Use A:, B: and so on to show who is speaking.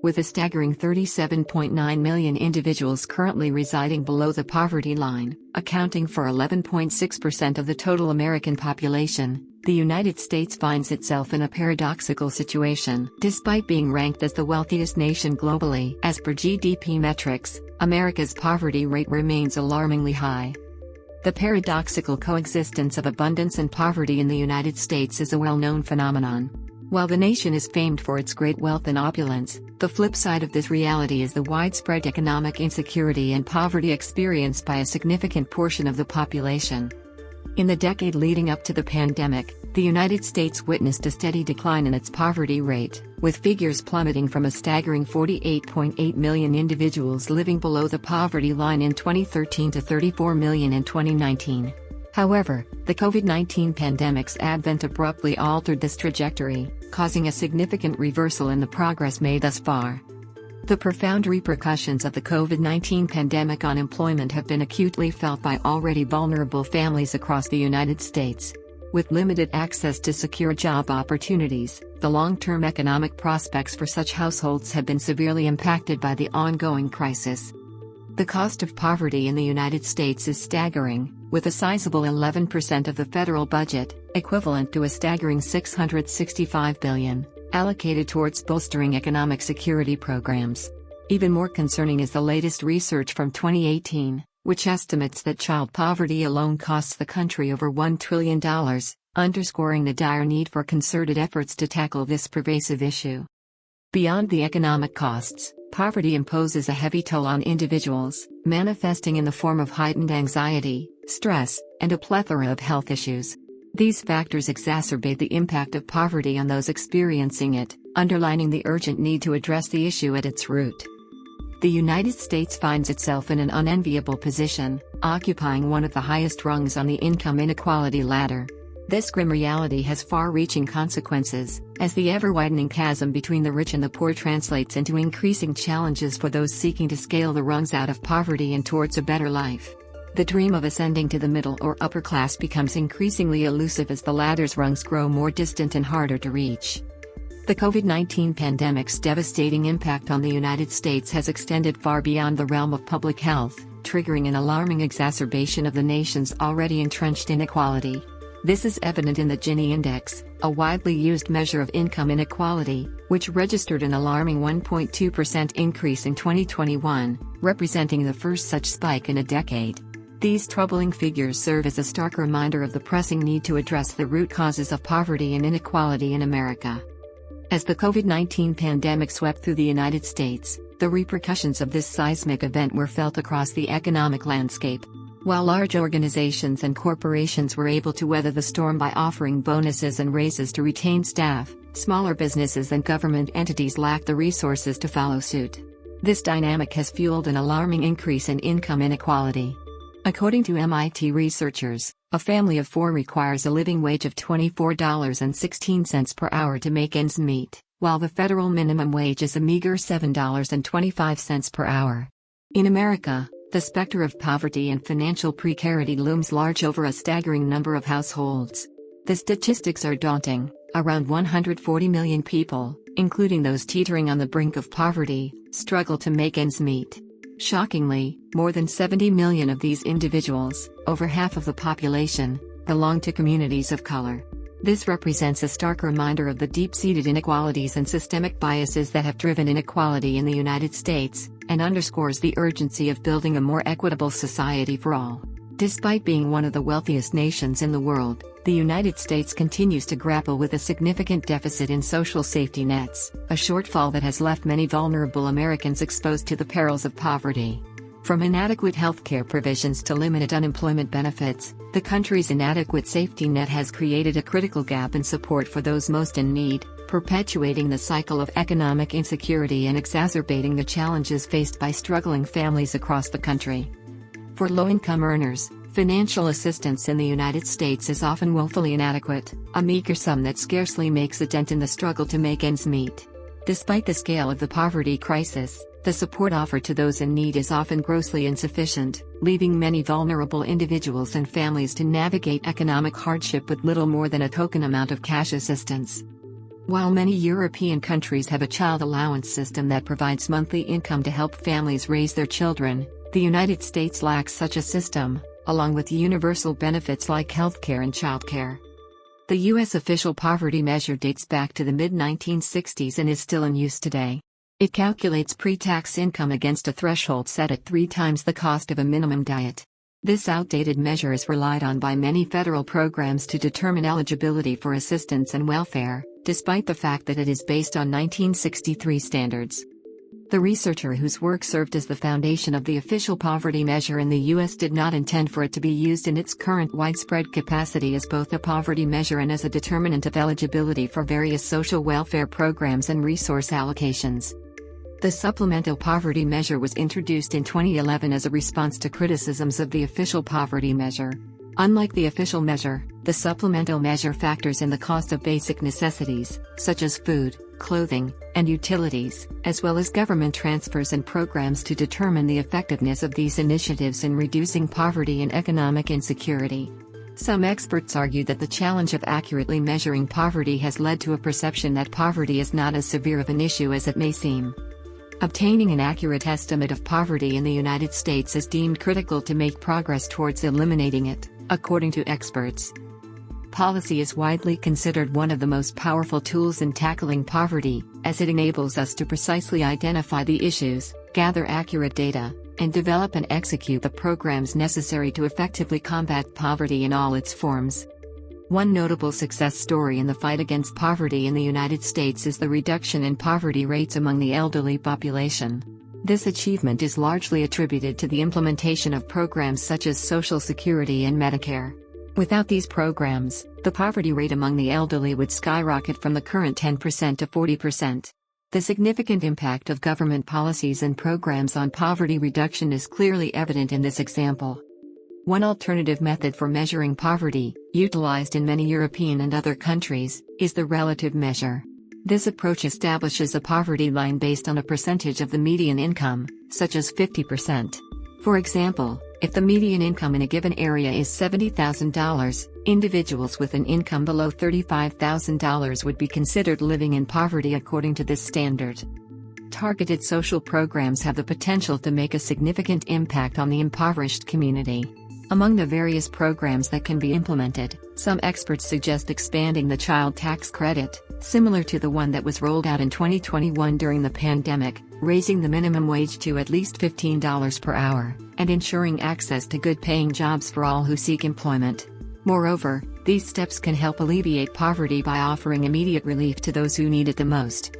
A: with a staggering 37.9 million individuals currently residing below the poverty line, accounting for 11.6% of the total American population. The United States finds itself in a paradoxical situation. Despite being ranked as the wealthiest nation globally, as per GDP metrics, America's poverty rate remains alarmingly high. The paradoxical coexistence of abundance and poverty in the United States is a well-known phenomenon. While the nation is famed for its great wealth and opulence, the flip side of this reality is the widespread economic insecurity and poverty experienced by a significant portion of the population. In the decade leading up to the pandemic, the United States witnessed a steady decline in its poverty rate, with figures plummeting from a staggering 48.8 million individuals living below the poverty line in 2013 to 34 million in 2019. However, the COVID-19 pandemic's advent abruptly altered this trajectory, causing a significant reversal in the progress made thus far. The profound repercussions of the COVID-19 pandemic on employment have been acutely felt by already vulnerable families across the United States. With limited access to secure job opportunities, the long-term economic prospects for such households have been severely impacted by the ongoing crisis. The cost of poverty in the United States is staggering, with a sizable 11% of the federal budget, equivalent to a staggering $665 billion, allocated towards bolstering economic security programs. Even more concerning is the latest research from 2018, which estimates that child poverty alone costs the country over $1 trillion, underscoring the dire need for concerted efforts to tackle this pervasive issue. Beyond the economic costs, poverty imposes a heavy toll on individuals, manifesting in the form of heightened anxiety, stress, and a plethora of health issues. These factors exacerbate the impact of poverty on those experiencing it, underlining the urgent need to address the issue at its root. The United States finds itself in an unenviable position, occupying one of the highest rungs on the income inequality ladder. This grim reality has far-reaching consequences, as the ever-widening chasm between the rich and the poor translates into increasing challenges for those seeking to scale the rungs out of poverty and towards a better life. The dream of ascending to the middle or upper class becomes increasingly elusive as the ladder's rungs grow more distant and harder to reach. The COVID-19 pandemic's devastating impact on the United States has extended far beyond the realm of public health, triggering an alarming exacerbation of the nation's already entrenched inequality. This is evident in the Gini index, a widely used measure of income inequality, which registered an alarming 1.2% increase in 2021, representing the first such spike in a decade. These troubling figures serve as a stark reminder of the pressing need to address the root causes of poverty and inequality in America. As the COVID-19 pandemic swept through the United States, the repercussions of this seismic event were felt across the economic landscape. While large organizations and corporations were able to weather the storm by offering bonuses and raises to retain staff, smaller businesses and government entities lacked the resources to follow suit. This dynamic has fueled an alarming increase in income inequality. According to MIT researchers, a family of four requires a living wage of $24.16 per hour to make ends meet, while the federal minimum wage is a meager $7.25 per hour. In America, the specter of poverty and financial precarity looms large over a staggering number of households. The statistics are daunting: around 140 million people, including those teetering on the brink of poverty, struggle to make ends meet. Shockingly, more than 70 million of these individuals, over half of the population, belong to communities of color. This represents a stark reminder of the deep-seated inequalities and systemic biases that have driven inequality in the United States, and underscores the urgency of building a more equitable society for all. Despite being one of the wealthiest nations in the world, the United States continues to grapple with a significant deficit in social safety nets, a shortfall that has left many vulnerable Americans exposed to the perils of poverty. From inadequate healthcare provisions to limited unemployment benefits, the country's inadequate safety net has created a critical gap in support for those most in need, perpetuating the cycle of economic insecurity and exacerbating the challenges faced by struggling families across the country. For low-income earners, financial assistance in the United States is often woefully inadequate, a meager sum that scarcely makes a dent in the struggle to make ends meet. Despite the scale of the poverty crisis, the support offered to those in need is often grossly insufficient, leaving many vulnerable individuals and families to navigate economic hardship with little more than a token amount of cash assistance. While many European countries have a child allowance system that provides monthly income to help families raise their children, the United States lacks such a system, along with universal benefits like healthcare and childcare. The U.S. official poverty measure dates back to the mid-1960s and is still in use today. It calculates pre-tax income against a threshold set at 3 times the cost of a minimum diet. This outdated measure is relied on by many federal programs to determine eligibility for assistance and welfare, despite the fact that it is based on 1963 standards. The researcher whose work served as the foundation of the official poverty measure in the U.S. did not intend for it to be used in its current widespread capacity as both a poverty measure and as a determinant of eligibility for various social welfare programs and resource allocations. The supplemental poverty measure was introduced in 2011 as a response to criticisms of the official poverty measure. Unlike the official measure, the supplemental measure factors in the cost of basic necessities, such as food, clothing, and utilities, as well as government transfers and programs to determine the effectiveness of these initiatives in reducing poverty and economic insecurity. Some experts argue that the challenge of accurately measuring poverty has led to a perception that poverty is not as severe of an issue as it may seem. Obtaining an accurate estimate of poverty in the United States is deemed critical to make progress towards eliminating it, according to experts. Policy is widely considered one of the most powerful tools in tackling poverty, as it enables us to precisely identify the issues, gather accurate data, and develop and execute the programs necessary to effectively combat poverty in all its forms. One notable success story in the fight against poverty in the United States is the reduction in poverty rates among the elderly population. This achievement is largely attributed to the implementation of programs such as Social Security and Medicare. Without these programs, the poverty rate among the elderly would skyrocket from the current 10% to 40%. The significant impact of government policies and programs on poverty reduction is clearly evident in this example. One alternative method for measuring poverty, utilized in many European and other countries, is the relative measure. This approach establishes a poverty line based on a percentage of the median income, such as 50%. For example, if the median income in a given area is $70,000, individuals with an income below $35,000 would be considered living in poverty according to this standard. Targeted social programs have the potential to make a significant impact on the impoverished community. Among the various programs that can be implemented, some experts suggest expanding the child tax credit, similar to the one that was rolled out in 2021 during the pandemic, raising the minimum wage to at least $15 per hour, and ensuring access to good-paying jobs for all who seek employment. Moreover, these steps can help alleviate poverty by offering immediate relief to those who need it the most.